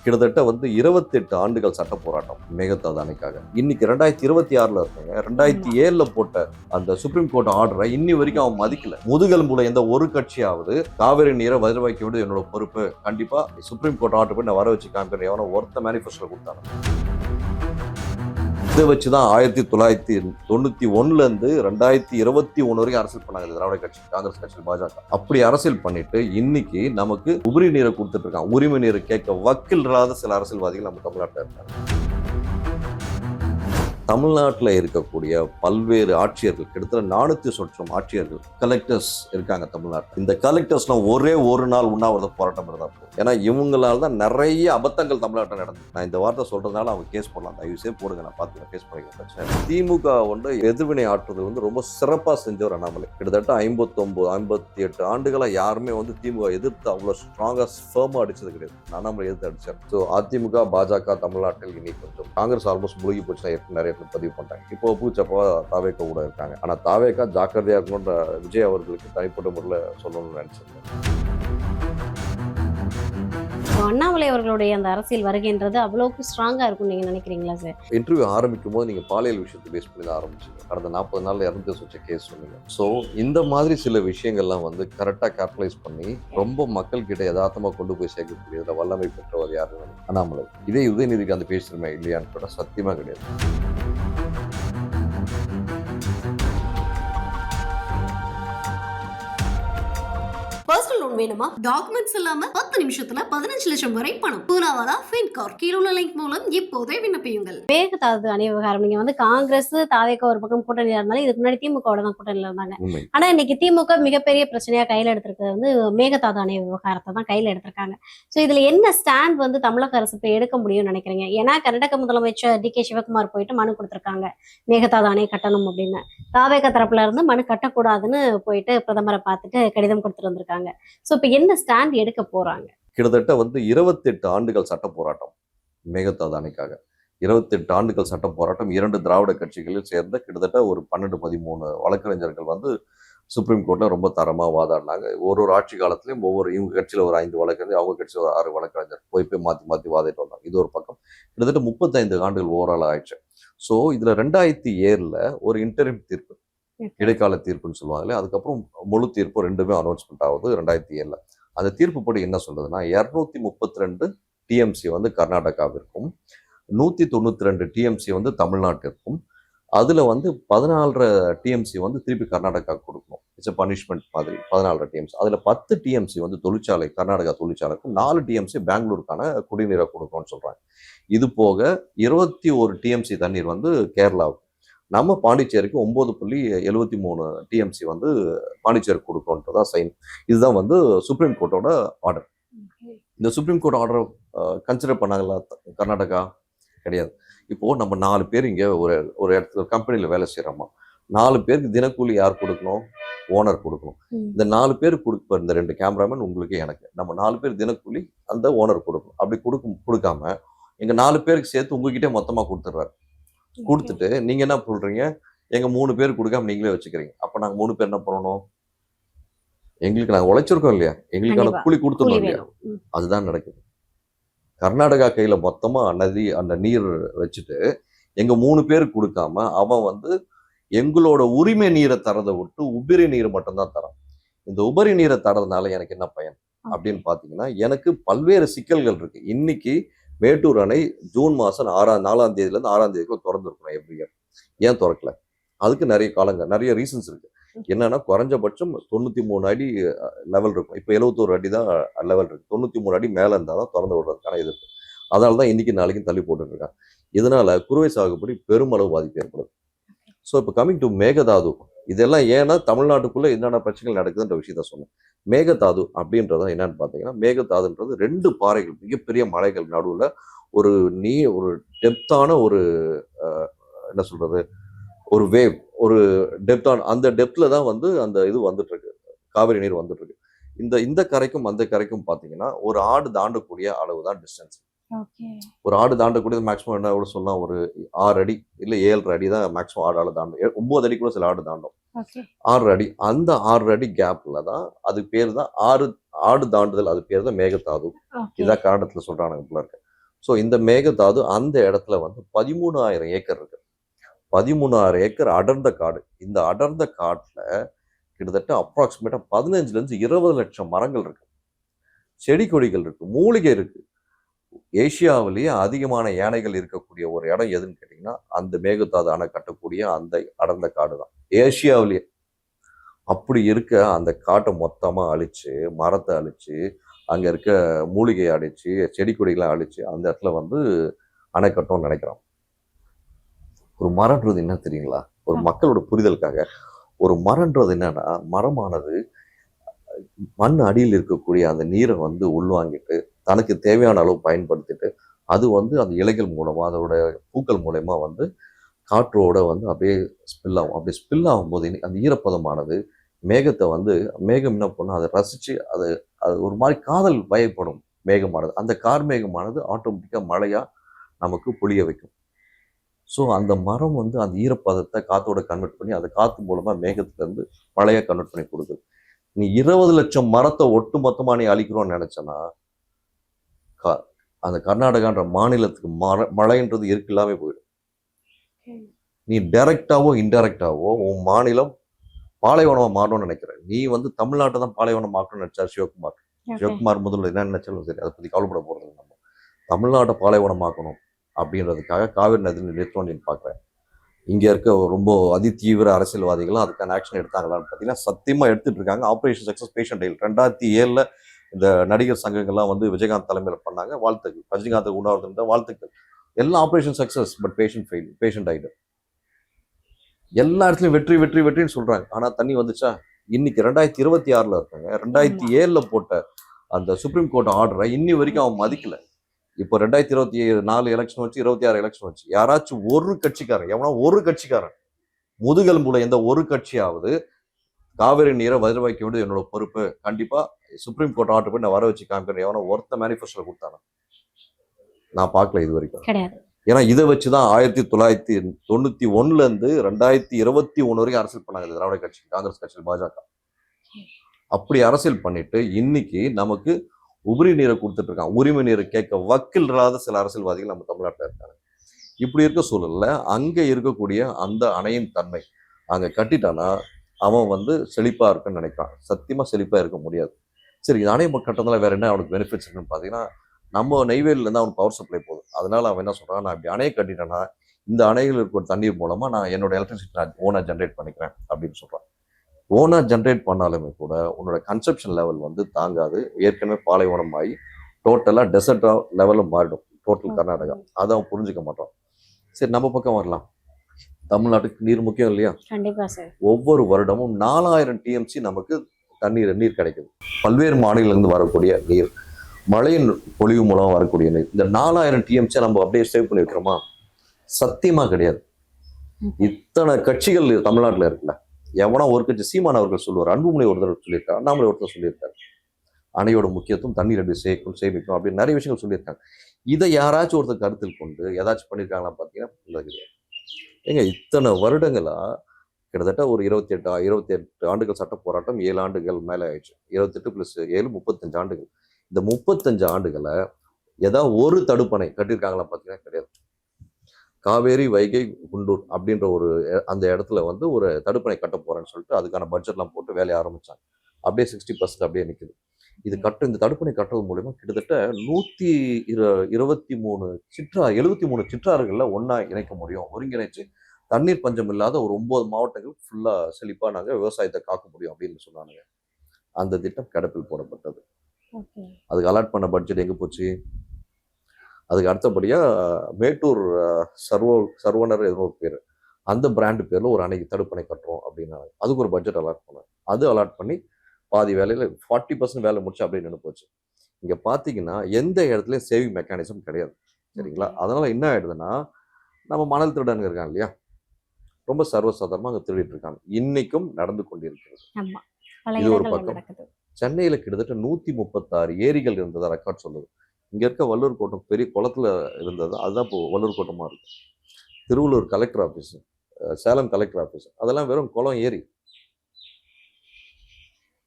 கிட்டத்தட்ட 28 ஆண்டுகள் சட்ட போராட்டம் மேகதாது அணைக்காக. இன்னைக்கு 2026ல இருக்காங்க. 2007ல போட்ட அந்த சுப்ரீம் கோர்ட் ஆர்டரை இன்னி வரைக்கும் அவன் மதிக்கல. முதுகெலும்புல எந்த ஒரு கட்சியாவது காவிரி நீரை வதிர வைக்க விட என்னோட பொறுப்பு, கண்டிப்பா சுப்ரீம் கோர்ட் ஆர்டர் போய் நான் வர வச்சு காமிக்கிறேன் எவனோ ஒருத்த மேனிஃபெஸ்டோ கொடுத்தாங்க. இதை வச்சுதான் 1991ல இருந்து 2021 வரைக்கும் அரசியல் பண்ணாங்க திராவிட கட்சி, காங்கிரஸ் கட்சி, பாஜக. அப்படி அரசியல் பண்ணிட்டு இன்னைக்கு நமக்கு உபரி நீரை கொடுத்துட்டு இருக்காங்க. உரிமை நீரை கேட்க வக்கில் இல்லாத சில அரசியல்வாதிகள் நம்ம தமிழ்நாட்டில் இருக்காங்க. தமிழ்நாட்டில் இருக்கக்கூடிய பல்வேறு ஆட்சியர்கள், கிட்டத்தட்ட 400 சொச்சம் ஆட்சியர்கள், கலெக்டர்ஸ் இருக்காங்க தமிழ்நாட்டில். இந்த கலெக்டர்ஸ்லாம் ஒரே ஒரு நாள் உண்ணாவிரத போராட்டம் இருந்தால் போதும். ஏன்னா இவங்களால தான் நிறைய அபத்தங்கள் தமிழ்நாட்டில் நடந்தது. நான் இந்த வார்த்தை சொல்றதுனால அவங்க கேஸ் போடலாம், தயவு செய்து போடுங்க, நான் பார்த்துக்கிறேன், கேஸ் பண்ணிக்கிறேன், பிரச்சனை. திமுக எதிர்வினை ஆற்றுறது ரொம்ப சிறப்பாக செஞ்சவர் அண்ணாமலை. கிட்டத்தட்ட 58 ஆண்டுகளாக யாருமே திமுக எதிர்த்து அவ்வளோ ஸ்ட்ராங்கா ஃபர்மா அடிச்சது கிடையாது. அண்ணாமலை எதிர்த்து அடிச்சார். ஸோ அதிமுக பாஜக தமிழ்நாட்டில் இன்னைக்கு கொஞ்சம் காங்கிரஸ் ஆல்மோஸ்ட் முழுகி போச்சுன்னா நிறைய பதிவு பண்றாங்க. இப்போ பூச்சப்பா தாவேக்கா கூட இருக்காங்க. ஆனா தாவேக்கா ஜாக்கிரதையா இருக்கணும்ன்ற விஜய் அவர்களுக்கு தனிப்பட்ட முறையில் சொல்லணும்னு நினைச்சிருக்கேன். அண்ணாமலை அவர்களுடைய அந்த அரசியல் வருகைன்றது அவ்வளவுக்கு ஸ்ட்ராங்கா இருக்கும் நீங்க நினைக்கிறீங்களா சார்? இன்டர்வியூ ஆரம்பிக்கும் போது நீங்க பாலியல் விஷயத்தை பேஸ் பண்ணி தான் ஆரம்பிச்சீங்க. கடந்த 40 நாள்ல 200 வச்ச கேஸ் சொன்னீங்க. ஸோ இந்த மாதிரி சில விஷயங்கள்லாம் கரெக்டா கேபிட்டலைஸ் பண்ணி ரொம்ப மக்கள் கிட்ட யதார்த்தமா கொண்டு போய் சேர்க்கக்கூடியதுல வல்லமை பெற்றவர் யாரு? அண்ணாமலை. இதே உதயநிதிக்கு அந்த பேசுறமே இல்லையான்னு கூட சத்தியமா கிடையாது. பர்சனல் லோன் வேணுமா? டாக்குமெண்ட்ஸ் இல்லாம 10 நிமிஷத்துல 15 லட்சம் வரை பணம். பூனாவாலா ஃபின்கார். கீழுள்ள லிங்க் மூலம் இப்போதே விண்ணப்பியுங்கள். மேகதாது அணை விவகாரம், நீங்க காங்கிரஸ் தாவேக்கா ஒரு பக்கம் கூட்டணியில இருந்தாலும் இதுக்கு முன்னாடி திமுக தான் கூட்டணியில இருந்தாங்க. ஆனா இன்னைக்கு திமுக மிகப்பெரிய பிரச்சனையா கையில எடுத்திருக்கிறது மேகதாது அணை விவகாரத்தை தான் கையில எடுத்திருக்காங்க. சோ இதுல என்ன ஸ்டாண்ட் தமிழக அரசு போய் எடுக்க முடியும்னு நினைக்கிறீங்க? ஏன்னா கர்நாடக முதலமைச்சர் டி கே சிவகுமார் போயிட்டு மனு கொடுத்திருக்காங்க மேகதாது அணை கட்டணும் அப்படின்னு. தாவேக்கா தரப்புல இருந்து மனு கட்டக்கூடாதுன்னு போயிட்டு பிரதமரை பார்த்துட்டு கடிதம் கொடுத்துட்டு வந்திருக்காங்க. சோ இப்ப என்ன ஸ்டாண்ட் எடுக்க போறாங்க? கிட்டத்தட்ட 28 ஆண்டுகள் சட்ட போராட்டம் மேகதாது அணைக்காக. 28 ஆண்டுகள் சட்ட போராட்டம். 2 திராவிட கட்சிகளில் சேர்ந்த கிட்டத்தட்ட ஒரு 12-13 வழக்கறிஞர்கள் சுப்ரீம் கோர்ட்ல ரொம்ப தரமா வாதாடினாங்க. ஒரு ஆட்சி காலத்திலையும் இவங்க கட்சியில ஒரு 5 வழக்கறிஞர், அவங்க கட்சியில ஒரு 6 வழக்கறிஞர் போய் மாத்தி வாதிட்டு வந்தாங்க. இது ஒரு பக்கம். கிட்டத்தட்ட 35 ஆண்டுகள் ஓவரால் ஆயிடுச்சு. ஸோ இதுல 2007ல ஒரு இன்டரிம் தீர்ப்பு, இடைக்கால தீர்ப்புன்னு சொல்லுவாங்களே, அதுக்கப்புறம் முழு தீர்ப்பு ரெண்டுமே அனௌன்ஸ்மெண்ட் ஆகுது 2007ல. அந்த தீர்ப்பு படி என்ன சொல்றதுன்னா 232 டிஎம்சி கர்நாடகாவிற்கும், 192 டிஎம்சி தமிழ்நாட்டிற்கும், அதுல 14 டிஎம்சி திருப்பி கர்நாடகா கொடுக்கணும். இட்ஸ் எ பனிஷ்மெண்ட் மாதிரி 14 டிஎம்சி. அதுல 10 டிஎம்சி தொழிற்சாலை, கர்நாடகா தொழிற்சாலைக்கும், 4 டிஎம்சி பெங்களூருக்கான குடிநீரை கொடுக்கணும்னு சொல்றாங்க. இது போக 21 டிஎம்சி தண்ணீர் கேரளாவுக்கு, நம்ம பாண்டிச்சேரிக்கு 9.73 டிஎம்சி பாண்டிச்சேரி கொடுக்கணுன்றதா சைன். இதுதான் சுப்ரீம் கோர்ட்டோட ஆர்டர். இந்த சுப்ரீம் கோர்ட் ஆர்டர் கன்சிடர் பண்ணாங்களா கர்நாடகா? கிடையாது. இப்போ நம்ம 4 பேர் இங்க ஒரு இடத்துல கம்பெனில வேலை செய்யறோமா, 4 பேருக்கு தினக்கூலி யார் கொடுக்கணும்? ஓனர் கொடுக்கணும். இந்த 4 பேர் கொடுப்ப, இந்த 2 கேமராமேன் உங்களுக்கு எனக்கு, நம்ம 4 பேர் தினக்கூலி அந்த ஓனர் கொடுக்கணும். அப்படி கொடுக்காம எங்க 4 பேருக்கு சேர்த்து உங்ககிட்டே மொத்தமா கொடுத்துடுறாரு. கொடுத்துட்டு நீங்க என்ன சொல்றீங்க? எங்க 3 பேர் கொடுக்காம நீங்களே வச்சுக்கிறீங்க. அப்ப நாங்க 3 பேர் என்ன பண்ணணும்? எங்களுக்கு நாங்க உழைச்சிருக்கோம் இல்லையா, எங்களுக்கான கூலி கொடுத்துருக்கோம் இல்லையா? அதுதான் நடக்குது. கர்நாடகா கையில மொத்தமா அந்த நீர் வச்சுட்டு எங்க 3 பேருக்கு கொடுக்காம அவன் எங்களோட உரிமை நீரை தரதை விட்டு உபரி நீர் மட்டும்தான் தரான். இந்த உபரி நீரை தரதுனால எனக்கு என்ன பயன் அப்படின்னு பாத்தீங்கன்னா, எனக்கு பல்வேறு சிக்கல்கள் இருக்கு. இன்னைக்கு மேட்டூர் அணை ஜூன் மாதம் 4ஆம் தேதியிலேருந்து 6ஆம் தேதிக்குள்ள திறந்துருக்கணும் எவ்ரி இயர். ஏன் திறக்கல? அதுக்கு நிறைய ரீசன்ஸ் இருக்கு. என்னன்னா, குறைஞ்சபட்சம் 93 அடி லெவல் இருக்கும். இப்போ 71 அடி தான் லெவல் இருக்கு. 93 அடி மேலே இருந்தால் தான் திறந்து விடுறதுக்கான இது இருக்கு. அதனால தான் இன்னைக்கு நாளைக்கும் தள்ளி போட்டுருக்காங்க. இதனால குறுவை சாகுபடி பெருமளவு பாதிப்பு ஏற்படுது. ஸோ இப்போ கமிங் டு மேகதாது, இதெல்லாம் ஏன்னா தமிழ்நாட்டுக்குள்ள என்னென்ன பிரச்சனைகள் நடக்குதுன்ற விஷயத்த சொன்னேன். மேகதாது அப்படின்றத என்னன்னு பார்த்தீங்கன்னா, மேகதாதுன்றது 2 பாறைகள், மிகப்பெரிய மலைகள் நடுவில் ஒரு டெப்தான என்ன சொல்றது, ஒரு வேவ், ஒரு டெப்தான அந்த டெப்த்ல தான் அந்த இது வந்துட்டு இருக்கு, காவிரி நீர் வந்துட்டு இருக்கு. இந்த கரைக்கும் அந்த கரைக்கும் பார்த்தீங்கன்னா ஒரு ஆடு தாண்டக்கூடிய அளவு தான் டிஸ்டன்ஸ். ஒரு ஆடு தாண்டக்கூடியது மேக்ஸிமம் என்ன கூட சொல்லலாம், ஒரு 6 அடி இல்ல 7.5 அடி தான் மேக்ஸிமம் ஆடு தாண்டும். 9 அடி கூட சில ஆடு தாண்டும். 6 அடி. அந்த 6 அடி கேப்ல தான் அது பேர் தான் ஆடு தாண்டுதல். அது பேர் தான் மேகதாது. இதான் கன்னடத்துல சொல்றாங்க போல இருக்கு. ஸோ இந்த மேகதாது அந்த இடத்துல வந்து 13,000 ஏக்கர் இருக்கு. 13,000 ஏக்கர் அடர்ந்த காடு. இந்த அடர்ந்த காட்டுல கிட்டத்தட்ட அப்ராக்சிமேட்டா 15 20 லட்சம் மரங்கள் இருக்கு, செடி கொடிகள் இருக்கு, மூலிகை இருக்கு. ஏசியாவிலேயே அதிகமான யானைகள் இருக்கக்கூடிய ஒரு இடம் எதுன்னு கேட்டீங்கன்னா அந்த மேகதாது அணை கட்டக்கூடிய அந்த அடர்ந்த காடு தான் ஏசியாவிலேயே. அப்படி இருக்க அந்த காட்டை மொத்தமா அழிச்சு, மரத்தை அழிச்சு, அங்க இருக்க மூலிகையை அழிச்சு, செடி கொடிகளை அழிச்சு அந்த இடத்துல வந்து அணை கட்டணும்னு நினைக்கிறோம். ஒரு மரம்ன்றது என்ன தெரியுங்களா? ஒரு மக்களோட புரிதலுக்காக, ஒரு மரம்ன்றது என்னன்னா, மரமானது மண் அடியில் இருக்கக்கூடிய அந்த நீரை வந்து உள்வாங்கிட்டு தனக்கு தேவையான அளவு பயன்படுத்திட்டு அது வந்து அந்த இலைகள் மூலமா அதோட பூக்கள் மூலயமா வந்து காற்றோட வந்து அப்படியே ஸ்பில் ஆகும். அப்படி ஸ்பில் ஆகும்போது அந்த ஈரப்பதமானது மேகத்தை வந்து மேகம் என்ன பண்ணும், அதை ரசிச்சு அது அது ஒரு மாதிரி காதல் வயப்படும் மேகமானது. அந்த கார்மேகமானது ஆட்டோமேட்டிக்காக மழையா நமக்கு பொழிய வைக்கும். ஸோ அந்த மரம் வந்து அந்த ஈரப்பதத்தை காத்தோட கன்வெர்ட் பண்ணி அந்த காத்து மூலமா மேகத்துல இருந்து மழையா கன்வெர்ட் பண்ணி கொடுக்குது. நீ 20 லட்சம் மரத்தை ஒட்டு மொத்தமா நீ அழிக்கிறோம்னு நினைச்சனா அந்த கர்நாடகான்ற மாநிலத்துக்கு மழைன்றது இல்லாம போயிடும். நீ டைரக்டாவோ இன்டைரக்டாவோ உன் மாநிலம் பாலைவனமா மாறணும்னு நினைக்கிற. நீ வந்து தமிழ்நாட்டை தான் பாலைவனம் ஆக்கணும்னு நினைச்சார் சிவகுமார். சிவகுமார் முதல்ல என்ன நினைச்சாலும் சரி, அதை பத்தி கவலைப்பட போறது நம்ம. தமிழ்நாட்டை பாலைவனமாக்கணும் அப்படின்றதுக்காக காவிரி நதியில் நிறுத்தணும்னு பார்க்குறேன். இங்கே இருக்க ரொம்ப அதிதீவிர அரசியல்வாதிகளும் அதுக்கான ஆக்ஷன் எடுத்தாங்களான்னு பார்த்தீங்கன்னா சத்தியமாக எடுத்துட்டு இருக்காங்க. ஆப்ரேஷன் சக்ஸஸ் பேஷண்ட் டெயில் 2007 இந்த நடிகர் சங்கங்கள்லாம் வந்து விஜயகாந்த் தலைமையில் பண்ணாங்க. வாழ்த்துக்கள். ரஜினிகாந்த் உணர்வு வாழ்த்துக்கள். எல்லாம் operation success, but patient fail, patient ஆகிடும். எல்லா இடத்துலையும் வெற்றி வெற்றி வெற்றின்னு சொல்றாங்க. ஆனால் தண்ணி வந்துச்சா? இன்னைக்கு 2026 இருக்காங்க. 2007 போட்ட அந்த சுப்ரீம் கோர்ட் ஆர்டரை இன்னி வரைக்கும் அவன் மதிக்கல. இப்போ 2024 எலெக்ஷன் வச்சு 26 எலெக்ஷன் வச்சு யாராச்சும் ஒரு கட்சிக்காரன், எவனா ஒரு கட்சிக்காரன் முதுகெலும்புல எந்த ஒரு கட்சியாவது காவிரி நீரை வதிர வைக்க வேண்டியது என்னோட பொறுப்பு, கண்டிப்பா சுப்ரீம் கோர்ட் ஆர்டர் பண்ணி நான் வர வச்சு காமிக்கிறேன், எவனோ ஒருத்த மேனிஃபெஸ்டோ கொடுத்தானா? நான் பார்க்கல இது வரைக்கும். கிடையாது. ஏன்னா இதை வச்சுதான் 1991 இருந்து 2021 வரைக்கும் அரசியல் பண்ணாங்க திராவிட கட்சி, காங்கிரஸ் கட்சி, பாஜக. அப்படி அரசியல் பண்ணிட்டு இன்னைக்கு நமக்கு உபரி நீரை கொடுத்துட்டு இருக்கான். உரிமை நீரை கேட்க வக்கில் இல்லாத சில அரசியல்வாதிகள் நம்ம தமிழ்நாட்டில் இருக்காங்க. இப்படி இருக்க சூழல்ல அங்க இருக்கக்கூடிய அந்த அணையின் தன்மை அங்க கட்டிட்டானா அவன் வந்து செழிப்பா இருக்குன்னு நினைக்கிறான். சத்தியமா செழிப்பா இருக்க முடியாது. சரி, இந்த அணை கட்டணத்துல வேற என்ன அவனுக்கு பெனிஃபிட்ஸ் இருக்குன்னு பாத்தீங்கன்னா, நம்ம நெய்வேலியில இருந்து அவனுக்கு பவர் சப்ளை போகுது. அதனால அவன் என்ன சொல்றான், நான் இப்படி அணையை கட்டிட்டேன்னா இந்த அணைகள் இருக்கிற தண்ணீர் மூலமா நான் என்னோட எலக்ட்ரிசிட்டி நான் ஓனா ஜென்ரேட் பண்ணிக்கிறேன் அப்படின்னு சொல்றான். ஓனா ஜென்ரேட் பண்ணாலுமே கூட உன்னோட கன்சப்ஷன் லெவல் வந்து தாங்காது. ஏற்கனவே பாலைவனம் ஆகி டோட்டலா டெசர்ட் லெவலில் மாறிடும் டோட்டல் கர்நாடகா. அதை அவன் புரிஞ்சுக்க மாட்டான். சரி, நம்ம பக்கம் வரலாம். தமிழ்நாட்டுக்கு நீர் முக்கியம் இல்லையா? கண்டிப்பா சார். ஒவ்வொரு வருடமும் 4000 டிஎம்சி நமக்கு நீர் கிடைக்குது. பல்வேறு மாநிலங்களிலிருந்து வரக்கூடிய நீர், மழையின் பொழிவு மூலம் வரக்கூடிய நீர். இந்த 4000 டிஎம்சி நம்ம அப்படியே சேவ் பண்ணி வைக்கிறோமா? சத்தியமா கிடையாது. இத்தனை கட்சிகள் தமிழ்நாட்டில் இருக்குல்ல, எவனா ஒரு கட்சி, சீமான் அவர்கள் சொல்லுவார், அன்புமணி ஒருத்தர் சொல்லியிருக்காரு, அண்ணாமலை ஒருத்தர் சொல்லியிருக்காரு, அணையோட முக்கியத்துவம் தண்ணீர் எப்படி சேமிக்கணும் அப்படின்னு நிறைய விஷயங்கள் சொல்லியிருக்காங்க. இதை யாராச்சும் ஒருத்தர் கருத்தில் கொண்டு ஏதாச்சும் பண்ணியிருக்காங்களா பார்த்தீங்கன்னா கிடையாது. ஏங்க, இத்தனை வருடங்களா கிட்டத்தட்ட ஒரு 28 ஆண்டுகள் சட்ட போராட்டம், 7 ஆண்டுகள் மேலே ஆயிடுச்சு. 28 + 7 35 ஆண்டுகள். இந்த 35 ஆண்டுகளை ஏதாவது ஒரு தடுப்பணை கட்டியிருக்காங்களா பார்த்தீங்கன்னா கிடையாது. காவேரி, வைகை, குண்டூர் அப்படின்ற ஒரு அந்த இடத்துல வந்து ஒரு தடுப்பணை கட்ட போறேன்னு சொல்லிட்டு அதுக்கான பட்ஜெட்லாம் போட்டு வேலையை ஆரம்பிச்சாங்க. அப்படியே 60% அப்படியே நிற்குது. இந்த தடுப்பணை கட்டுறது மூலமா கிட்டத்தட்ட 73 சிற்றாறுகளில் ஒன்னா இணைக்க முடியும். ஒருங்கிணைச்சு தண்ணீர் பஞ்சம் இல்லாத ஒரு 9 மாவட்டங்கள் ஃபுல்லா செழிப்பா நாங்க விவசாயத்தை காக்க முடியும் அப்படின்னு சொன்னாங்க. அந்த திட்டம் கிடப்பில் போடப்பட்டது. அதுக்கு அலாட் பண்ண பட்ஜெட் எங்க போச்சு? அதுக்கு அடுத்தபடியா மேட்டூர் சர்வனர் ஏதோ ஒரு பேர், அந்த பிராண்டு பேர்ல ஒரு அணைக்கு தடுப்பணை கட்டுறோம் அப்படின்னாங்க. அதுக்கு ஒரு பட்ஜெட் அலாட் பண்ணாங்க. அது அலாட் பண்ணி பாதி வேலையில 40% வேலை முடிச்சு அப்படியே நின்று போச்சு. இங்க பாத்தீங்கன்னா எந்த இடத்துலயும் சேவிங் மெக்கானிசம் கிடையாது. சரிங்களா? அதனால என்ன ஆயிடுதுன்னா, நம்ம மணல் திருடனுங்க இருக்காங்க இல்லையா, ரொம்ப சர்வசாதாரணமா அங்க திருடிட்டு இருக்காங்க. இன்னைக்கும் நடந்து கொண்டிருக்கிறது. இது ஒரு பக்கம். சென்னையில கிட்டத்தட்ட 136 ஏரிகள் இருந்ததா ரெக்கார்ட் சொல்லுது. இங்க இருக்க வள்ளூர் கோட்டம் பெரிய குளத்துல இருந்தது, அதுதான் இப்போ வள்ளூர் கோட்டமா இருக்கு. Tiruvallur collector office, Salem collector office, அதெல்லாம் வெறும் குளம், ஏரி.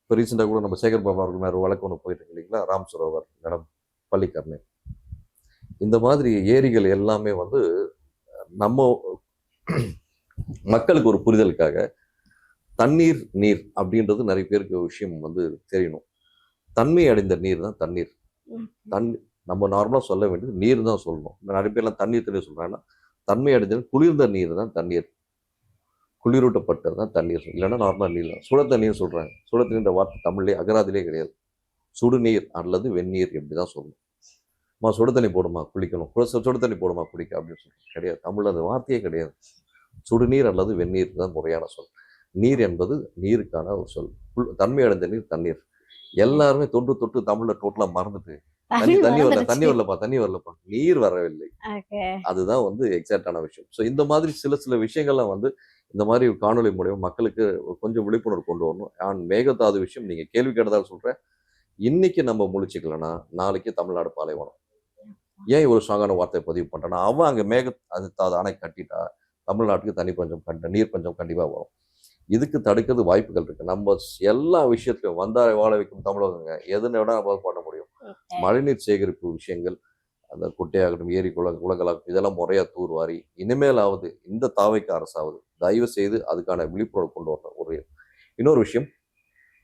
இப்போ ரீசெண்டாக கூட நம்ம சேகர் பாபா அவர்கள் மேலே வழக்கு ஒன்று போயிட்டு இருக்கு இல்லைங்களா, ராம் சரோவர் மேடம் பள்ளிக்கரணை. இந்த மாதிரி ஏரிகள் எல்லாமே வந்து நம்ம மக்களுக்கு ஒரு புரிதலுக்காக தண்ணீர் நீர் அப்படின்றது நிறைய பேருக்கு விஷயம் வந்து தெரியணும். தன்மை அடைந்த நீர் தான் தண்ணீர். தண்ணி நம்ம நார்மலாக சொல்ல வேண்டியது நீர் தான் சொல்லணும். நிறைய பேர்லாம் தண்ணீர் தண்ணீர் சொல்கிறாங்கன்னா, தன்மை அடைஞ்சது குளிர்ந்த நீர் தான் தண்ணீர், குளிரூட்டப்பட்டது தான் தண்ணீர். இல்லைன்னா நார்மலாக நீர் தான். சுட தண்ணீர் சொல்கிறாங்க. சுட தண்ணீர்ன்ற வார்த்தை தமிழ்லேயே அகராதிலே கிடையாது. சுடுநீர் அல்லது வெந்நீர் எப்படி தான் சொல்லணும். சுடு தண்ணி போடுமா குளிக்கணும், சுடு தண்ணி போடுமா குளிக்க அப்படின்னு சொல்லுவோம். கிடையாது, தமிழில் அந்த வார்த்தையே கிடையாது. சுடுநீர் அல்லது வெந்நீர் தான் முறையான சொல். நீர் என்பது நீருக்கான ஒரு சொல். தன்மை அடைந்த நீர் தண்ணீர். எல்லாருமே தொட்டு தமிழில் டோட்டலாக மறந்துட்டு தண்ணி வரலப்பா நீர் வரவில்லை. அதுதான் வந்து எக்ஸாக்டான விஷயம். ஸோ இந்த மாதிரி சில விஷயங்கள்லாம் வந்து இந்த மாதிரி காணொலி மூலியமா மக்களுக்கு கொஞ்சம் விழிப்புணர்வு கொண்டு வரணும். மேகதாது விஷயம் நீங்க கேள்வி கேட்டதால் சொல்றேன். இன்னைக்கு நம்ம முழிச்சுக்கலன்னா நாளைக்கு தமிழ்நாடு பாலைவனம். ஏன் இவ்வளவு ஸ்ட்ராங்கான வார்த்தையை பதிவு பண்றேன்னா, அவன் அங்க மேகதாது அணை கட்டிட்டா தமிழ்நாட்டுக்கு தனி பஞ்சம் நீர் பஞ்சம் கண்டிப்பா வரும். இதுக்கு தடுக்கிறது வாய்ப்புகள் இருக்கு. நம்ம எல்லா விஷயத்திலும் வந்தாரை வாழ வைக்கும் தமிழகங்க எதுன்னு விட நம்ம பண்ண முடியும். மழைநீர் சேகரிப்பு விஷயங்கள், அந்த குட்டையாகட்டும், ஏரி குளங்களாகட்டும், இதெல்லாம் முறையா தூர்வாரி இனிமேலாவது இந்த தாவைக்கு அரசாவது தயவு செய்து அதுக்கான விழிப்புணர்வு கொண்டு வரணும். இன்னொரு விஷயம்,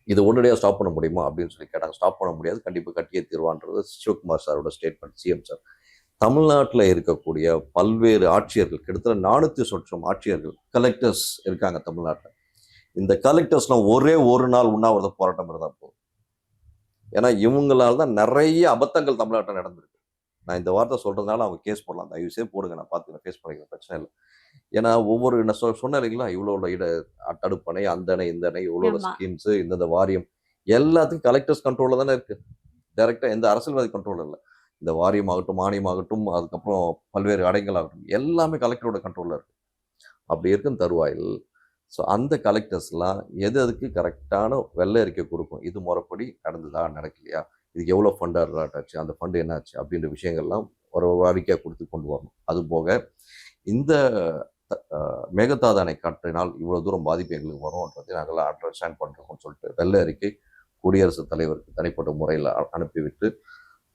இது உடனடியாக ஸ்டாப் பண்ண முடியுமா அப்படின்னு சொல்லி கேட்டாங்க. ஸ்டாப் பண்ண முடியாது, கண்டிப்பாக கட்டியே தீர்வான்றது சிவகுமார் சாரோட ஸ்டேட்மெண்ட், சிஎம் சார். தமிழ்நாட்டில் இருக்கக்கூடிய பல்வேறு ஆட்சியர்கள், கிட்டத்தட்ட 400 சொச்சம் ஆட்சியர்கள், கலெக்டர்ஸ் இருக்காங்க தமிழ்நாட்டில். இந்த கலெக்டர்ஸ்லாம் ஒரே ஒரு நாள் உண்ணாவிரத போராட்டம் இருந்தால் போதும். ஏன்னா இவங்களால தான் நிறைய அபத்தங்கள் தமிழ்நாட்டில் நடந்திருக்கு. நான் இந்த வார்த்தை சொல்றதுனால அவங்க கேஸ் போடலாம், தயவு செய்து போடுங்க, நான் பார்த்துக்கிறேன், ஃபேஸ் பண்ணிக்கிறேன், பிரச்சனை இல்லை. ஏன்னா ஒவ்வொரு சொன்ன இல்லைங்களா, இவ்வளோ தடுப்பணை, அந்த அணை, இந்த அணை, இவ்வளோ ஸ்கீம்ஸ், இந்த வாரியம் எல்லாத்துக்கும் கலெக்டர்ஸ் கண்ட்ரோலில் தானே இருக்கு. டைரக்டா எந்த அரசியல்வாதி கண்ட்ரோல் இல்லை. இந்த வாரியம் ஆகட்டும், மானியம் ஆகட்டும், அதுக்கப்புறம் பல்வேறு அடைகள் ஆகட்டும், எல்லாமே கலெக்டரோட கண்ட்ரோலில் இருக்கு. அப்படி இருக்கும் தருவாயில் ஸோ அந்த கலெக்டர்ஸ்லாம் எதுக்கு கரெக்டான வெள்ளை அறிக்கை கொடுக்கும், இது முறைப்படி நடந்ததா நடக்கலையா, இதுக்கு எவ்வளோ ஃபண்ட் அலாட் ஆச்சு, அந்த ஃபண்டு என்ன ஆச்சு அப்படின்ற விஷயங்கள்லாம் ஒரு அறிக்கையாக கொடுத்து கொண்டு வரணும். அதுபோக இந்த மேகதாது அணை கட்டினால் இவ்வளோ தூரம் பாதிப்பு எங்களுக்கு வரும்ன்றதை நாங்கள் அண்டர்ஸ்டாண்ட் பண்ணுறோம்னு சொல்லிட்டு வெள்ளை அறிக்கை குடியரசுத் தலைவருக்கு தனிப்பட்ட முறையில் அனுப்பிவிட்டு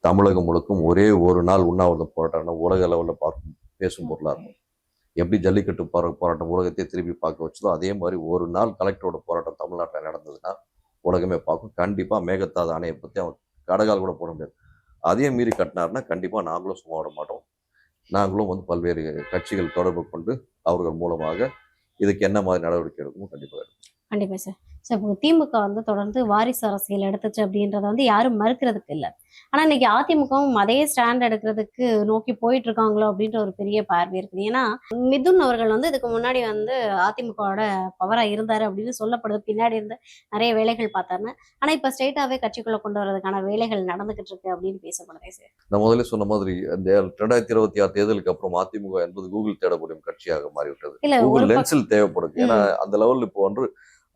தமிழகம் முழுக்கும் ஒரே ஒரு நாள் உண்ணாவிரத போராட்டம் உலக அளவில் பேசும் பொருளாக இருக்கும். எப்படி ஜல்லிக்கட்டு போராட்டம் உலகத்தையே திருப்பி பார்க்க வச்சதோ அதே மாதிரி ஒரு நாள் கலெக்டரோட போராட்டம் தமிழ்நாட்டில் நடந்ததுன்னா உலகமே பார்க்கும். கண்டிப்பாக மேகதாது அணையை பற்றி அவன் கடகால் கூட போட முடியாது. அதையும் மீறி கட்டினார்னா கண்டிப்பாக நாங்களும் சும்மா விட மாட்டோம். நாங்களும் வந்து பல்வேறு கட்சிகள் தொடர்பு கொண்டு அவர்கள் மூலமாக இதுக்கு என்ன மாதிரி நடவடிக்கை எடுக்கணும் கண்டிப்பாக எடுக்கும். கண்டிப்பா சார். ஸோ இப்போ திமுக வந்து தொடர்ந்து வாரிசு அரசியல் எடுத்துச்சு அப்படின்றத வந்து யாரும் மறுக்கிறதுக்கு இல்லை. ஆனா இன்னைக்கு அதிமுகவும் அதே ஸ்டாண்ட் எடுக்கிறதுக்கு நோக்கி போயிட்டு இருக்காங்களோ அப்படின்ற ஒரு பெரிய பார்வை இருக்குது. ஏன்னா மிதுன் அவர்கள் வந்து இதுக்கு முன்னாடி வந்து அதிமுகவோட பவரா இருந்தாரு அப்படின்னு சொல்லப்படுது. பின்னாடி இருந்து நிறைய வேலைகள் பார்த்தாருன்னு. ஆனா இப்ப ஸ்ட்ரெயிட்டாவே கட்சிக்குள்ள கொண்டு வரதுக்கான வேலைகள் நடந்துகிட்டு இருக்கு அப்படின்னு பேசப்படுதே சார். நான் முதல்ல சொன்ன மாதிரி இந்த 2026 தேர்தலுக்கு அப்புறம் அதிமுக என்பது கூகுள் தேடப்படும் கட்சியாக மாறிவிட்டது. கூகுள் லென்ஸில் தேவைப்படுது. ஏன்னா அந்த லெவலில் இப்போ ஒன்று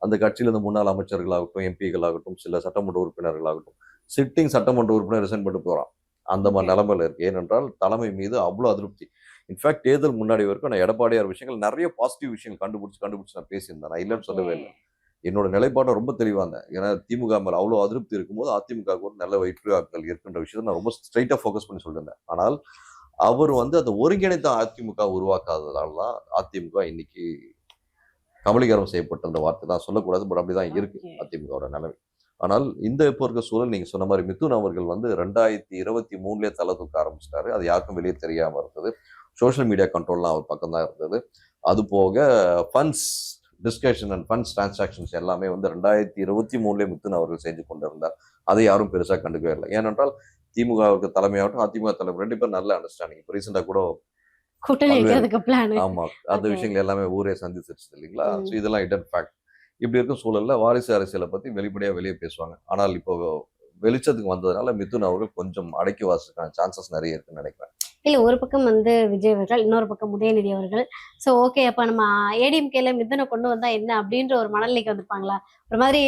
அந்த கட்சியில் இருந்த முன்னாள் அமைச்சர்களாகட்டும், எம்பிகள் ஆகட்டும், சில சட்டமன்ற உறுப்பினர்களாகட்டும், சிட்டிங் சட்டமன்ற உறுப்பினர் ரிசைன் பண்ணிட்டு போறான். அந்த மாதிரி நிலைமையில இருக்கு. ஏனென்றால் தலைமை மீது அவ்வளோ அதிருப்தி. இன்ஃபேக்ட் தேர்தல் முன்னாடி வரைக்கும் நான் எடப்பாடியார் விஷயங்கள் நிறைய பாசிட்டிவ் விஷயங்கள் கண்டுபிடிச்சு நான் பேசியிருந்தேன். நான் இல்லைன்னு சொல்லவே இல்லை. என்னோட நிலைப்பாடு ரொம்ப தெளிவாக இருந்தேன். ஏன்னா திமுக மேலே அவ்வளோ அதிருப்தி இருக்கும்போது அதிமுக ஒரு நல்ல வெற்றியாக்கள் இருக்குன்ற விஷயத்தை நான் ரொம்ப ஸ்ட்ரைட்டாக ஃபோக்கஸ் பண்ணி சொல்லியிருந்தேன். ஆனால் அவர் வந்து அந்த ஒருங்கிணைத்த அதிமுக உருவாக்காததால தான் அதிமுக இன்னைக்கு கபலீகரம் செய்யப்பட்ட அந்த வார்த்தை தான் சொல்லக்கூடாது, பட் அப்படிதான் இருக்கு அதிமுகவோட நிலைமை. ஆனால் இந்த இப்போ இருக்க சூழல் நீங்க சொன்ன மாதிரி மிதுன் அவர்கள் வந்து 2023 தலை தூக்க ஆரம்பிச்சிட்டாரு. அது யாருக்கும் வெளியே தெரியாம இருந்தது. சோஷியல் மீடியா கண்ட்ரோல்லாம் அவர் பக்கம் தான் இருந்தது. அது போக funds discussion and funds transactions எல்லாமே வந்து 2023 மிதுன் அவர்கள் செஞ்சு கொண்டிருந்தார். அதை யாரும் பெருசா கண்டுக்கவே இல்லை. ஏனென்றால் திமுகவுக்கு தலைமையாகட்டும் அதிமுக தலைமை 2 பேரும் நல்ல அண்டர்ஸ்டாண்டிங். இப்போ ரீசெண்டா கூட ஆமா அந்த விஷயங்கள் எல்லாமே ஊரே சந்திச்சிருச்சு இல்லைங்களா. ஸோ இதெல்லாம் இடன் ஃபேக்ட். இப்படி இருக்கும் சூழல்ல வாரிசு அரசியலை பத்தி வெளிப்படையா வெளியே பேசுவாங்க. ஆனால் இப்போ வெளிச்சத்துக்கு வந்ததுனால மிதுன் அவர்கள் கொஞ்சம் அடக்கி வாசிக்கான சான்சஸ் நிறைய இருக்குன்னு நினைக்கிறேன். இல்ல ஒரு பக்கம் வந்து விஜய் அவர்கள், இன்னொரு பக்கம் உதயநிதி அவர்கள். ஸோ ஓகே, அப்ப நம்ம ஏடிஎம்கேல மிதுனை கொண்டு வந்தா என்ன அப்படின்ற ஒரு மனநிலைக்கு வந்திருப்பாங்களா? ஒரு மாதிரி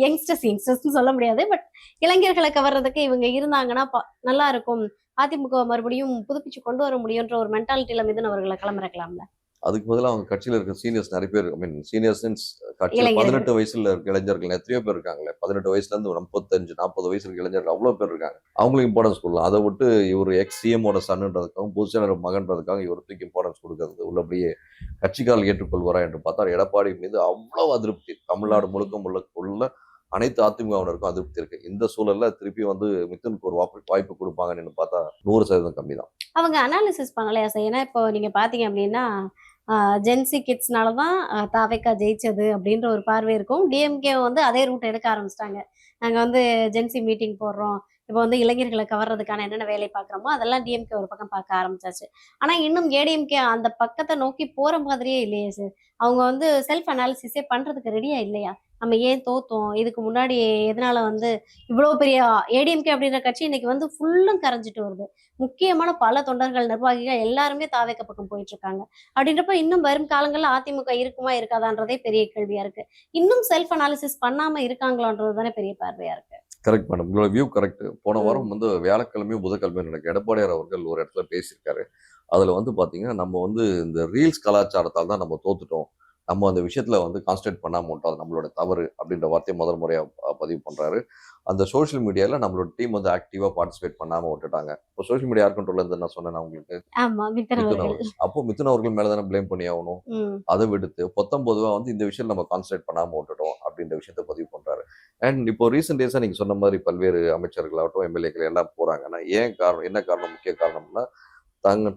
யங்ஸ்டர்ஸ்ன்னு சொல்ல முடியாது, பட் இளைஞர்களை கவர்றதுக்கு இவங்க இருந்தாங்கன்னா நல்லா இருக்கும், அதிமுக மறுபடியும் புதுப்பிச்சு கொண்டு வர முடியும்ன்ற ஒரு மென்டாலிட்டியில மிதுன் அவர்களை களமிறக்கலாம்ல. அதுக்கு பதிலாக அவங்க கட்சியில் இருக்க சீனியர்ஸ் நிறைய பேர், ஐ மீன் சீனியர்ஸ் கட்சியில் இளைஞர்கள். 18 வயசுல இருக்க இளைஞர்கள் எத்தனையோ பேர் இருக்காங்களே, 18 வயசுல இருந்து 35 40 வயசு இருக்க இளைஞர்கள் அவ்வளோ பேர் இருக்காங்க. அவங்களுக்கு இம்பார்ட்டன்ஸ் கொடுக்கலாம். அதை விட்டு இவர் எக்ஸ் சிஎமோட சன்ன்றதுக்காகவும் பொதுச்செயலர் மகன்றதுக்காக இவர் தூக்கி இம்பார்ட்டன்ஸ் கொடுக்கறது உள்ளபடியே கட்சிக்கால் ஏற்றுக்கொள்வாரா என்று பார்த்தால் எடப்பாடி மீது அவ்வளவு அதிருப்தி தமிழ்நாடு முழுக்க உள்ள அனைத்து அதிமுகவினருக்கும் அதிருப்தி இருக்கு. இந்த சூழல்ல திருப்பி வந்து மிதுனுக்கு ஒரு வாய்ப்பு கொடுப்பாங்கன்னு பார்த்தா 100% கம்மி தான். அவங்க அனாலிசிஸ் பண்ணலையா சார்? ஏன்னா இப்போ நீங்க பாத்தீங்க அப்படின்னா ஜென்சி கிட்ஸ்னால தான் தாவேக்கா ஜெயிச்சது அப்படின்ற ஒரு பார்வை இருக்கும். டிஎம்கே வந்து அதே ரூட் எடுக்க ஆரம்பிச்சிட்டாங்க. நாங்க வந்து ஜென்சி மீட்டிங் போடுறோம், இப்போ வந்து இளைஞர்களை கவர்றதுக்கான என்னென்ன வேலை பார்க்குறோமோ அதெல்லாம் டிஎம்கே ஒரு பக்கம் பார்க்க ஆரம்பிச்சாச்சு. ஆனா இன்னும் ஏடிஎம்கே அந்த பக்கத்தை நோக்கி போற மாதிரியே இல்லையே சார். அவங்க வந்து செல்ஃப் அனாலிசிஸே பண்றதுக்கு ரெடியா இல்லையா? நம்ம ஏன் தோத்தோம், இதுக்கு முன்னாடி எதனால வந்து இவ்வளவு பெரிய ஏடிஎம்கே அப்படின்ற கட்சி இன்னைக்கு வந்து ஃபுல்லும் கரைஞ்சிட்டு வருது. முக்கியமான பல தொண்டர்கள் நிர்வாகிகள் எல்லாருமே தாவேக்க பக்கம் போயிட்டு இருக்காங்க. அப்படின்றப்ப இன்னும் வரும் காலங்கள்ல அதிமுக இருக்குமா இருக்காதான்றதே பெரிய கேள்வியா இருக்கு. இன்னும் செல்ஃப் அனாலிசிஸ் பண்ணாம இருக்காங்களான்றது தானே பெரிய பார்வையா இருக்கு. கரெக்ட் மேடம், உங்களோட வியூ கரெக்ட். போன ம். வாரம் வந்து வியாழக்கிழமையும் புதன்கிழமையும் நடக்கு எடப்பாடியார் அவர்கள் ஒரு இடத்துல பேசியிருக்காரு. அதுல வந்து பாத்தீங்கன்னா நம்ம வந்து இந்த ரீல்ஸ் கலாச்சாரத்தால் தான் நம்ம தோத்துட்டோம், நம்ம அந்த விஷயத்துல வந்து கான்சன்ட்ரேட் பண்ணாம விட்டோம், அது நம்மளோட தவறு அப்படின்ற வார்த்தையை முதல் முறையா பதிவு பண்றாரு. அந்த சோஷியல் மீடியால நம்மளோட டீம் வந்து ஆக்டிவா பார்ட்டிசிபேட் பண்ணாம விட்டுட்டாங்க. இப்போ சோஷியல் மீடியா யார் கண்ட்ரோல்ல இருந்து நான் சொன்னேன் உங்களுக்கு, ஆமா, மித்தன் மிதுன் அவர்கள். அவர்கள். அப்போ மிதுன் அவர்கள் மேல தானே பிளேம் பண்ணி ஆகணும். ம். அதை விடுத்து 19 வந்து இந்த விஷயம் நம்ம கான்சன்ட்ரேட் பண்ணாம விட்டுட்டோம் அப்படின்ற விஷயத்த பதிவு பண்றாரு. அண்ட் இப்போ ரீசெண்ட் டேஸா நீங்க சொன்ன மாதிரி பல்வேறு அமைச்சர்களாகட்டும் எம்எல்ஏக்கள் எல்லாம் போறாங்கன்னா ஏன் காரணம், என்ன காரணம், முக்கிய காரணம்னா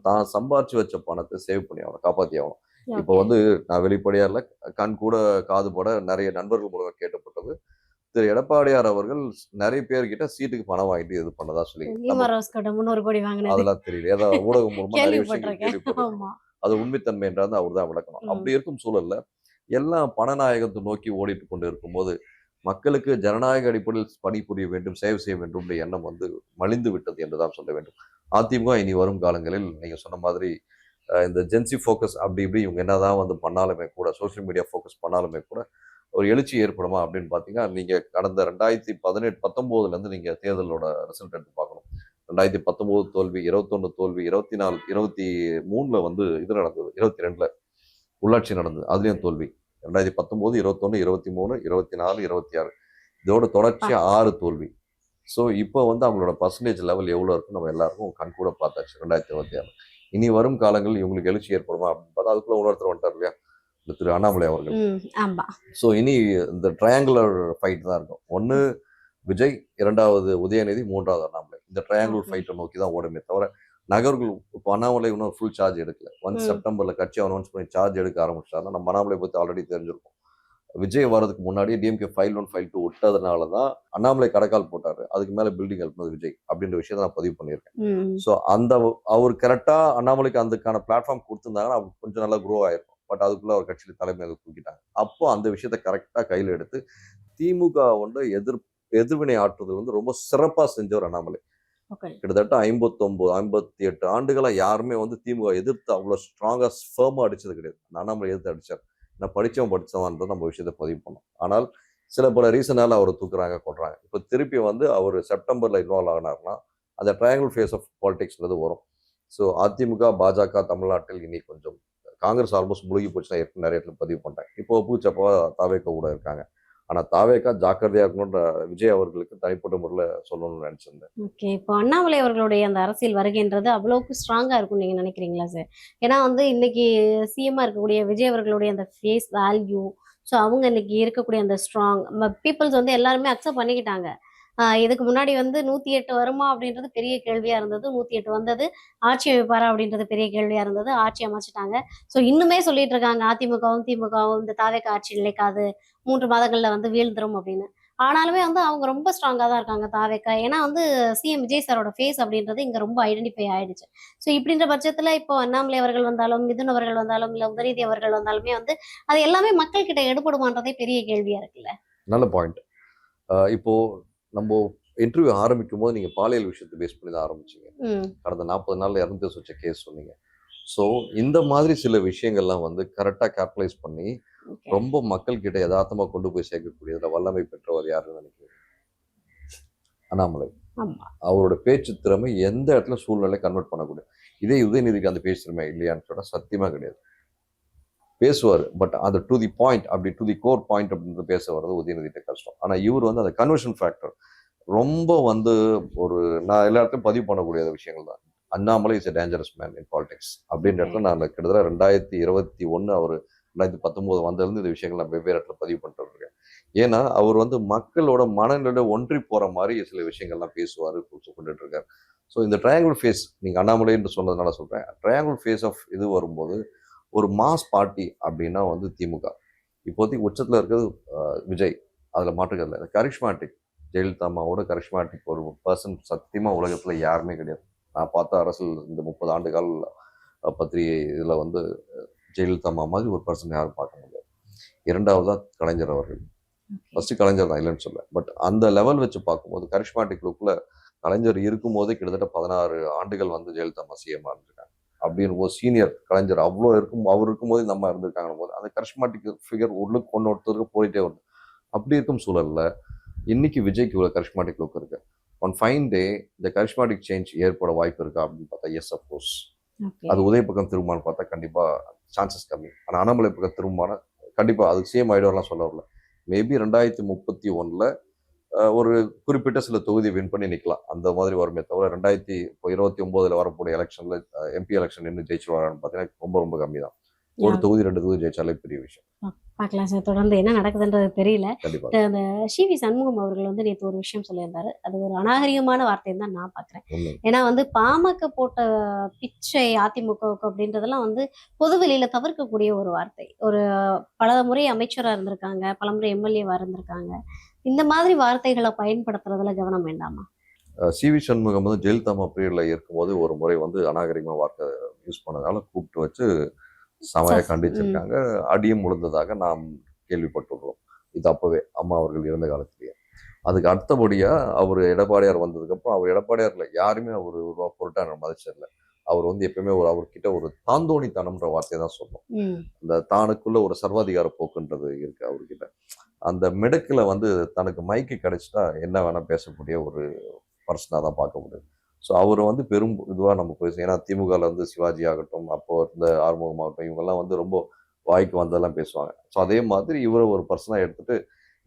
தான் சம்பாரிச்சு வச்ச பணத்தை சேவ் பண்ணி ஆகணும், காப்பாத்தி ஆகணும். இப்போ ஓகே. வந்து நான் வெளிப்படையா இல்ல, கண் கூட காது பட நிறைய நண்பர்கள் மூலமா கேட்டப்பட்டது, திரு எடப்பாடியார் அவர்கள் நிறைய பேர்கிட்ட சீட்டுக்கு பணம் வாங்கிட்டு இது பண்ணதா சொல்லி நம்ம நியூமர் ரோஸ் கூட 300 கோடி வாங்கினது அதெல்லாம் தெரியல. ஏதாவது ஊடகம் மூலமா நிறைய விஷயங்கள் கேள்விப்பட்டிருக்கேன். கேள்விப்பட்டிருக்கோம். ஆமா. அது உண்மைத்தன்மை என்றால் அவர் தான் விளக்கணும். ம். அப்படி இருக்கும் சூழல்ல எல்லாம் பணநாயகத்தை நோக்கி ஓடிட்டு கொண்டு இருக்கும்போது மக்களுக்கு ஜனநாயக அடிப்படையில் பணிபுரிய வேண்டும், சேவை செய்ய வேண்டும் என்ற எண்ணம் வந்து மலிந்து விட்டது என்றுதான் சொல்ல வேண்டும். அதிமுக இனி வரும் காலங்களில் நீங்க சொன்ன மாதிரி இந்த ஜென்சி ஃபோக்கஸ் அப்படி இப்படி இவங்க என்னதான் வந்து பண்ணாலுமே கூட, சோஷியல் மீடியா ஃபோக்கஸ் பண்ணாலுமே கூட ஒரு எழுச்சி ஏற்படுமா அப்படின்னு பார்த்தீங்கன்னா, நீங்க கடந்த 2019 இருந்து நீங்க தேர்தலோட ரிசல்ட் எடுத்து பார்க்கணும். 2019 தோல்வி, 21 தோல்வி, 24, 23 வந்து இது நடந்தது, 22 உள்ளாட்சி நடந்தது, அதுலயும் தோல்வி. 2019, 21, 23, 24, 26 இதோட தொடர்ச்சியா 6 தோல்வி. ஸோ இப்போ வந்து அவங்களோட பர்சன்டேஜ் லெவல் எவ்வளோ இருக்குன்னு நம்ம எல்லாருக்கும் கண் கூட பார்த்தாச்சு 2026. இனி வரும் காலங்களில் இவங்களுக்கு எழுச்சி ஏற்படுமா அப்படின்னு பார்த்தா அதுக்குள்ள இன்னொருத்தர் வந்துட்டார் இல்லையா, இந்த திரு அண்ணாமலை அவர்கள். ஆமா. ஸோ இனி இந்த ட்ரையாங்குலர் ஃபைட் தான் இருக்கும். ஒன்று விஜய், இரண்டாவது உதயநிதி, மூன்றாவது அண்ணாமலை. இந்த ட்ரையாங்குலர் ஃபைட்டை நோக்கி தான் ஓடுமே தவிர நகர்கள் இப்போ அண்ணாமலை இன்னும் ஃபுல் சார்ஜ் எடுக்கல. செப்டம்பர்ல கட்சி அனௌன்ஸ் பண்ணி சார்ஜ் எடுக்க ஆரம்பிச்சாருன்னா நம்ம அண்ணாமலை பற்றி ஆல்ரெடி தெரிஞ்சிருக்கும். விஜய் வர்றதுக்கு முன்னாடி டிஎம்கே ஃபைல் 1 ஃபைல் 2 விட்டதுனால தான் அண்ணாமலை கடைக்கால் போட்டாரு, அதுக்கு மேல பில்டிங் எழுப்பினது விஜய் அப்படின்ற விஷயத்தை நான் பதிவு பண்ணியிருக்கேன். ஸோ அந்த அவர் கரெக்டா அண்ணாமலைக்கு அதுக்கான பிளாட்ஃபார்ம் கொடுத்துருந்தாங்கன்னா அவர் கொஞ்சம் நல்லா குரோ ஆயிருக்கும். பட் அதுக்குள்ள அவர் கட்சியில தலைமையில தூக்கிட்டாங்க. அப்போ அந்த விஷயத்த கரெக்டா கையில் எடுத்து திமுக வந்து எதிர்வினை ஆற்றுறது வந்து ரொம்ப சிறப்பா செஞ்சவர் அண்ணாமலை. கிட்டத்தட்ட 59, 58 ஆண்டுகளா யாருமே வந்து திமுக எதிர்த்து அவ்வளவு ஸ்ட்ராங்கா ஃபர்மா அடிச்சது கிடையாது. அண்ணாமலை எதிர்த்து அடிச்சார். நான் படிச்சவன்றது நம்ம விஷயத்த பதிவு பண்ணோம். ஆனால் சில பல ரீசனால அவரை தூக்குறாங்க, கொள்றாங்க. இப்போ திருப்பி வந்து அவர் செப்டம்பர்ல இன்வால்வ் ஆகினார்னா அந்த ட்ரையாங்கிள் ஃபேஸ் ஆஃப் பாலிடிக்ஸ்ன்றது வரும். ஸோ அதிமுக, பாஜக தமிழ்நாட்டில் இனி கொஞ்சம், காங்கிரஸ் ஆல்மோஸ்ட் முழுகி போச்சுன்னா நிறைய இடத்துல பதிவு பண்ணிட்டாங்க. இப்போ பூச்சப்பா தாவேக்கா கூட இருக்காங்க. ஆனா தாவேக்கா ஜாக்கிரதையா இருக்கணும்ன்ற விஜய் அவர்களுக்கு தனிப்பட்ட முறையில் சொல்லணும்னு நினைச்சிருந்தேன். ஓகே. இப்போ அண்ணாமலை அவர்களுடைய அந்த அரசியல் வருகைன்றது அவ்வளவுக்கு ஸ்ட்ராங்கா இருக்கும் நீங்க நினைக்கிறீங்களா சார்? ஏன்னா வந்து இன்னைக்கு சிஎம்மா இருக்கக்கூடிய விஜய் அவர்களுடைய அந்த ஃபேஸ் வேல்யூ, ஸோ அவங்க இன்னைக்கு இருக்கக்கூடிய அந்த ஸ்ட்ராங் பீப்புள்ஸ் வந்து எல்லாருமே அக்செப்ட் பண்ணிக்கிட்டாங்க. இதுக்கு முன்னாடி வந்து 108 வருமா அப்படின்றது பெரிய கேள்வியா இருந்தது. 108 வந்தது. ஆட்சி அமைப்பாரா அப்படின்றது பெரிய கேள்வியா இருந்தது. ஆட்சி அமைச்சிட்டாங்க. ஸோ இன்னுமே சொல்லிட்டு இருக்காங்க அதிமுகவும் திமுகவும் இந்த தாவேக்கா ஆட்சி நிலைக்காது, 3 மாதங்கள்ல வந்து வீழ்ந்துரும் அப்படின்னு. ஆனாலுமே வந்து அவங்க ரொம்ப ஸ்ட்ராங்கா தான் இருக்காங்க தாவேக்கா. ஏன்னா வந்து சிஎம் விஜய் சாரோட ஃபேஸ் அப்படின்றது இங்க ரொம்ப ஐடென்டிஃபை ஆயிடுச்சு. ஸோ இப்படின்ற பட்சத்துல இப்போ அண்ணாமலை அவர்கள் வந்தாலும், மிதுன் அவர்கள் வந்தாலும், இல்ல உதயநிதி அவர்கள் வந்தாலுமே வந்து அது எல்லாமே மக்கள் கிட்ட எடுபடுமான்றதே பெரிய கேள்வியா இருக்குல்ல. நல்ல பாயிண்ட். இப்போ நம்ம இன்டர்வியூ ஆரம்பிக்கும் போது நீங்க பாலியல் விஷயத்தை பேஸ் பண்ணி தான் ஆரம்பிச்சீங்க. கடந்த 40 நாள்ல இறந்து வச்ச கேஸ் சொன்னீங்க. ஸோ இந்த மாதிரி சில விஷயங்கள்லாம் வந்து கரெக்டாக கேபிட்டலைஸ் பண்ணி ரொம்ப மக்கள் கிட்ட யதார்த்தமா கொண்டு போய் சேர்க்கக்கூடியதுல வல்லமை பெற்றவர் யாருன்னு நினைக்கிறீங்க? அண்ணாமலை. அவரோட பேச்சு திறமை எந்த இடத்துல சூழ்நிலை கன்வெர்ட் பண்ணக்கூடிய. இதே உதயநிதிக்கு அந்த பேச்சு திறமை இல்லையான்னு சொன்னா சத்தியமா கிடையாது. பேசுவார். பட் அது டு தி பாயிண்ட், அப்படி டு தி கோர் பாயிண்ட் அப்படின்னு பேச வர்றது உதயநிதிட்ட கஷ்டம். ஆனா இவர் வந்து அந்த கன்வர்ஷன் ஃபேக்டர் ரொம்ப வந்து ஒரு நான் எல்லா இடத்துலையும் பதிவு பண்ணக்கூடிய விஷயங்கள் தான். Annamalai is a dangerous man in politics அப்படின்ற இடத்துல நான் கிட்டத்தட்ட 2021 அவர் 2019 வந்ததுலேருந்து இந்த விஷயங்கள் நான் வெவ்வேறு இடத்துல பதிவு பண்ணிட்டு இருக்கேன். ஏன்னா அவர் வந்து மக்களோட மனநிலையோட ஒன்றி போற மாதிரி சில விஷயங்கள்லாம் பேசுவார், கொண்டுட்டு இருக்காரு. ஸோ இந்த ட்ரையாங்கிள் ஃபேஸ் நீங்கள் அண்ணாமலை என்று சொன்னதுனால சொல்கிறேன், ட்ரையாங்கிள் ஃபேஸ் ஆஃப் இது வரும்போது ஒரு மாஸ் பார்ட்டி அப்படின்னா வந்து திமுக. இப்போதைக்கு உச்சத்தில் இருக்கிறது விஜய், அதில் மாற்றுக்கிறது இல்லை. கரிஷ்மாட்டிக் ஜெயலலிதா அம்மாவோட கரிஷ்மாட்டிக் ஒரு பர்சன் சத்தியமாக உலகத்தில் யாருமே கிடையாது. நான் பார்த்த அரசியல் இந்த 30 ஆண்டு கால பத்திரிகை இதில் வந்து ஜெயலலிதா அம்மா மாதிரி ஒரு பர்சன் யாரும் பார்க்க முடியாது. இரண்டாவதா கலைஞர் அவர்கள். ஃபர்ஸ்ட் கலைஞர் தான், இல்லைன்னு சொல்ல. பட் அந்த லெவல் வச்சு பார்க்கும்போது கரிஷ்மாட்டிக் லுக்கில் கலைஞர் இருக்கும்போதே கிட்டத்தட்ட 16 ஆண்டுகள் வந்து ஜெயலலிதா அம்மா சிஎம்மா இருந்திருக்காங்க. அப்படின்னு போது சீனியர் கலைஞர் அவ்வளோ அவர் இருக்கும்போது நம்ம இருந்திருக்காங்க போது அந்த கரிஷ்மாட்டிக் ஃபிகர் உள்ளுக்கு ஒருத்தருக்கு போயிட்டே வருது. அப்படி இருக்கும் சூழல்ல இன்னைக்கு விஜய்க்கு இவ்வளோ கரிஷ்மாட்டிக் லுக் இருக்கு. ஒன் ஃபைன் டே இந்த கரிஷ்மாட்டிக் சேஞ்ச் ஏற்பட வாய்ப்பு இருக்கா அப்படின்னு பார்த்தா எஸ் அஃப்கோர்ஸ். அது உதய பக்கம் திரும்புமான்னு பார்த்தா கண்டிப்பா சான்சஸ் கம்மி. ஆனால் அண்ணாமலை பக்கம் திரும்புமான கண்டிப்பா அதுக்கு சேம் ஐடியாலாம் சொல்ல வரல. மேபி 2031 ஒரு குறிப்பிட்ட சில தொகுதி வின் பண்ணி நிற்கலாம், அந்த மாதிரி வருமே தவிர 2029 வரக்கூடிய எலெக்ஷன்ல எம்பி எலெக்ஷன் நின்று ஜெயிச்சுருவாங்கன்னு பார்த்தீங்கன்னா ரொம்ப ரொம்ப கம்மி தான். ஒரு தொகுதி 2 தொகுதி ஜெயிச்சாலே பெரிய விஷயம். பார்க்கலாம் சார், தொடர்ந்து என்ன நடக்குதுன்றது தெரியல. கண்டிப்பா. அந்த சி.வி. சண்முகம் அவர்கள் வந்து நேற்று ஒரு விஷயம் சொல்லியிருந்தாரு, அது ஒரு அநாகரிகமான வார்த்தைன்னு தான் நான் பார்க்குறேன். ஏன்னா வந்து பாமக போட்ட பிச்சை அதிமுகவுக்கு அப்படின்றதெல்லாம் வந்து பொது வெளியில தவிர்க்கக்கூடிய ஒரு வார்த்தை. ஒரு பல முறை அமைச்சராக இருந்திருக்காங்க, பல முறை எம்எல்ஏவா இருந்திருக்காங்க. இந்த மாதிரி வார்த்தைகளை பயன்படுத்துறதுல கவனம் வேண்டாமா? சி.வி. சண்முகம் வந்து ஜெயலலிதா அம்மா பீரியட்ல இருக்கும்போது ஒரு முறை வந்து அநாகரிகமா வார்த்தை யூஸ் பண்ணதால கூப்பிட்டு வச்சு செமையா கண்டிச்சிருக்காங்க. அடியும் முழுந்ததாக நாம் கேள்விப்பட்டுள்ளோம். இது அப்பவே அம்மா அவர்கள் இருந்த காலத்திலேயே. அதுக்கு அடுத்தபடியா அவர் எடப்பாடியார் வந்ததுக்கப்புறம் அவர் எடப்பாடியார்ல யாருமே அவர் ஒரு பொருட்டான மதிச்சதில்லை. அவர் வந்து எப்பயுமே அவர்கிட்ட ஒரு தாந்தோணித்தனம்ன்ற வார்த்தையை தான் சொல்லணும். அந்த தானுக்குள்ள ஒரு சர்வாதிகார போக்குன்றது இருக்கு அவர்கிட்ட. அந்த மிடக்குல வந்து தனக்கு மைக்கு கிடைச்சிட்டா என்ன வேணா பேசக்கூடிய ஒரு பர்சனாக தான் பார்க்க முடியும். ஸோ அவர் வந்து பெரும் இதுவாக நம்ம போய், ஏன்னா திமுகவில் வந்து சிவாஜி ஆகட்டும், அப்போ இருந்த ஆறுமுகம் ஆகட்டும், இவங்கெல்லாம் வந்து ரொம்ப வாய்க்கு வந்ததெல்லாம் பேசுவாங்க. ஸோ அதே மாதிரி இவரை ஒரு பர்சனாக எடுத்துட்டு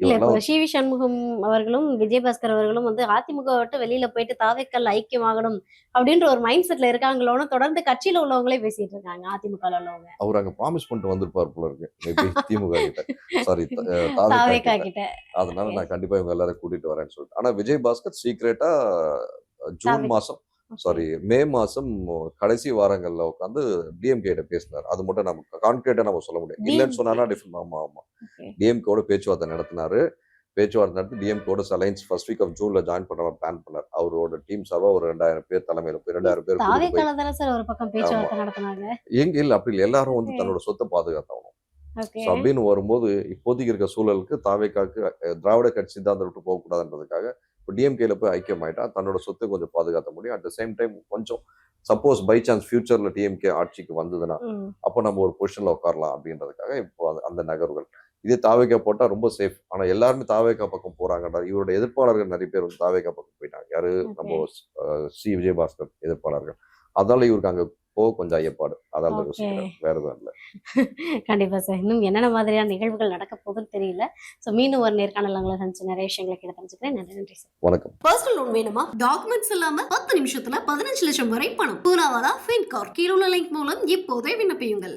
இல்ல, இப்போ சி.வி. சண்முகம் அவர்களும் விஜயபாஸ்கர் அவர்களும் வந்து அதிமுக விட்டு வெளியில போயிட்டு தாவேக்கல் ஐக்கியமாகணும் அப்படின்ற ஒரு மைண்ட் செட்ல இருக்காங்களோன்னு தொடர்ந்து கட்சியில உள்ளவங்களே பேசிட்டு இருக்காங்க, அதிமுக உள்ளவங்க. அவர் அங்க ப்ராமிஸ் பண்ணிட்டு வந்திருப்பார் போல இருக்கு திமுக கிட்ட, சாரி தாவேக்கா கிட்ட. அதனால நான் கண்டிப்பா இவங்க எல்லாரும் கூட்டிட்டு வரேன்னு சொல்லிட்டு. ஆனா விஜயபாஸ்கர் சீக்ரெட்டா மே மாசம் கடைசி வாரங்கள்ல உட்காந்து டிஎம்கே பேசினார். அது மட்டும் நமக்கு கான்கிரீட்டா நம்ம சொல்ல முடியாது. இல்லைன்னு சொன்னா டிஃபரெண்ட். ஆமா டிஎம்கேவோட பேச்சுவார்த்தை நடத்தினாரு. பேச்சுவார்த்தை நடத்தி டிஎம்கேவோட அலைன்ஸ் ஃபர்ஸ்ட் வீக் ஆஃப் ஜூன்ல ஜாயின் பண்ண பிளான் பண்ணார். அவரோட டீம் சார்பா ஒரு 2000 பேர் தலைமையில போய் 2000 பேர் எங்க இல்ல அப்படி இல்லை, எல்லாரும் வந்து தன்னோட சொத்தை பாதுகாத்தாகணும். அப்படின்னு வரும்போது இப்போதைக்கு இருக்க சூழலுக்கு தாவேக்காக்கு திராவிட கட்சி சித்தாந்தம் விட்டு போகக்கூடாதுன்றதுக்காக இப்போ டிஎம்கேல போய் ஐக்கியம் ஆயிட்டா தன்னோட சொத்தை கொஞ்சம் பாதுகாத்த முடியும். அட் த சேம் டைம் கொஞ்சம் சப்போஸ் பை சான்ஸ் ஃபியூச்சர்ல டிஎம்கே ஆட்சிக்கு வந்ததுன்னா அப்போ நம்ம ஒரு பொசிஷன்ல உட்காரலாம் அப்படின்றதுக்காக இப்போ அந்த நகர்வுகள். இதே தாவேக்கா போட்டா ரொம்ப சேஃப். ஆனா எல்லாருமே தாவேக்கா பக்கம் போறாங்கடா. இவரோட எதிர்ப்பாளர்கள் நிறைய பேர் வந்து தாவேக்கா பக்கம் போயிட்டாங்க. யாரு நம்ம சி விஜயபாஸ்கர் எதிர்ப்பாளர்கள். அதனால இவருக்கு அங்க போக கொஞ்சம் ஐயப்பாடு. அதால வேற எதுவும் இல்லை. கண்டிப்பா சார். இன்னும் என்னென்ன மாதிரியான நிகழ்வுகள் நடக்க போகுதுன்னு தெரியல. ஸோ மீண்டும் ஒரு நேர்காணல் உங்களை சந்திச்சு நிறைய விஷயங்களை கேட்டு தெரிஞ்சுக்கிறேன். நன்றி சார். வணக்கம். பர்சனல் லோன் வேணுமா? டாக்குமெண்ட்ஸ் இல்லாம 10 நிமிஷத்துல 15 லட்சம் வரை பணம். பூனாவாலா ஃபின்கார். கீழே உள்ள லிங்க் மூலம் இப்போதே விண்ணப்பியுங்கள்.